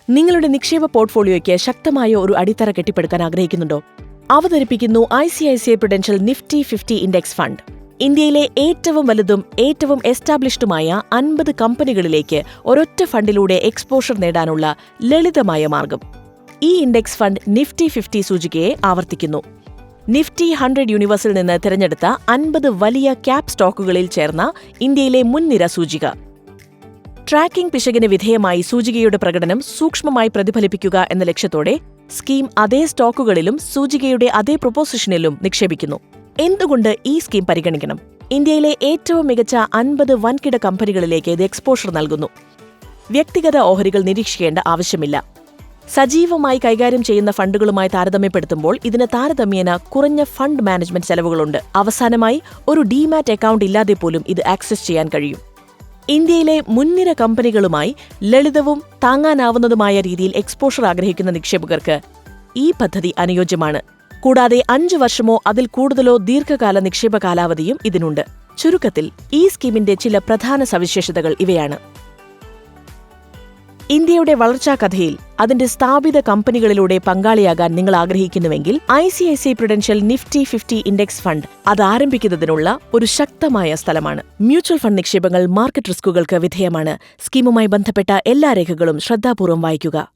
നിങ്ങളുടെ നിക്ഷേപ പോർട്ട്ഫോളിയോയ്ക്ക് ശക്തമായ ഒരു അടിത്തറ കെട്ടിപ്പടുക്കാൻ ആഗ്രഹിക്കുന്നുണ്ടോ? അവതരിപ്പിക്കുന്നു ICICI Prudential Nifty 50 index fund. ഇന്ത്യയിലെ ഏറ്റവും വലുതും ഏറ്റവും എസ്റ്റാബ്ലിഷ്ഡുമായ 50 കമ്പനികളിലേക്ക് ഒരൊറ്റ ഫണ്ടിലൂടെ എക്സ്പോഷർ നേടാനുള്ള ലളിതമായ മാർഗം. ഈ ഇൻഡെക്സ് ഫണ്ട് നിഫ്റ്റി 50 സൂചികയെ ആവർത്തിക്കുന്നു. നിഫ്റ്റി 100 യൂണിവേഴ്സിൽ നിന്ന് തിരഞ്ഞെടുത്ത 50 വലിയ ക്യാപ് സ്റ്റോക്കുകളിൽ ചേർന്ന ഇന്ത്യയിലെ മുൻനിര സൂചിക. ട്രാക്കിംഗ് പിശകിന് വിധേയമായി സൂചികയുടെ പ്രകടനം സൂക്ഷ്മമായി പ്രതിഫലിപ്പിക്കുക എന്ന ലക്ഷ്യത്തോടെ സ്കീം അതേ സ്റ്റോക്കുകളിലും സൂചികയുടെ അതേ പ്രൊപ്പോസിഷനിലും നിക്ഷേപിക്കുന്നു. എന്തുകൊണ്ട് ഈ സ്കീം പരിഗണിക്കണം? ഇന്ത്യയിലെ ഏറ്റവും മികച്ച 50 വൻകിട കമ്പനികളിലേക്ക് ഇത് എക്സ്പോഷർ നൽകുന്നു. വ്യക്തിഗത ഓഹരികൾ നിരീക്ഷിക്കേണ്ട ആവശ്യമില്ല. സജീവമായി കൈകാര്യം ചെയ്യുന്ന ഫണ്ടുകളുമായി താരതമ്യപ്പെടുത്തുമ്പോൾ ഇതിന് താരതമ്യേന കുറഞ്ഞ ഫണ്ട് മാനേജ്മെന്റ് ചെലവുകളുണ്ട്. അവസാനമായി, ഒരു ഡിമാറ്റ് അക്കൗണ്ട് ഇല്ലാതെ പോലും ഇത് ആക്സസ് ചെയ്യാൻ കഴിയും. ഇന്ത്യയിലെ മുൻനിര കമ്പനികളുമായി ലളിതവും താങ്ങാനാവുന്നതുമായ രീതിയിൽ എക്സ്പോഷർ ആഗ്രഹിക്കുന്ന നിക്ഷേപകർക്ക് ഈ പദ്ധതി അനുയോജ്യമാണ്. കൂടാതെ 5 വർഷമോ അതിൽ കൂടുതലോ ദീർഘകാല നിക്ഷേപ കാലാവധിയും ഇതിനുണ്ട്. ചുരുക്കത്തിൽ, ഈ സ്കീമിന്റെ ചില പ്രധാന സവിശേഷതകൾ ഇവയാണ്. ഇന്ത്യയുടെ വളർച്ചാക്കഥയിൽ അതിന്റെ സ്ഥാപിത കമ്പനികളിലൂടെ പങ്കാളിയാകാൻ നിങ്ങൾ ആഗ്രഹിക്കുന്നുവെങ്കിൽ ICICI Prudential Nifty 50 index fund അത് ആരംഭിക്കുന്നതിനുള്ള ഒരു ശക്തമായ സ്ഥലമാണ്. മ്യൂച്വൽ ഫണ്ട് നിക്ഷേപങ്ങൾ മാർക്കറ്റ് റിസ്കുകൾക്ക് വിധേയമാണ്. സ്കീമുമായി ബന്ധപ്പെട്ട എല്ലാ രേഖകളും ശ്രദ്ധാപൂർവ്വം വായിക്കുക.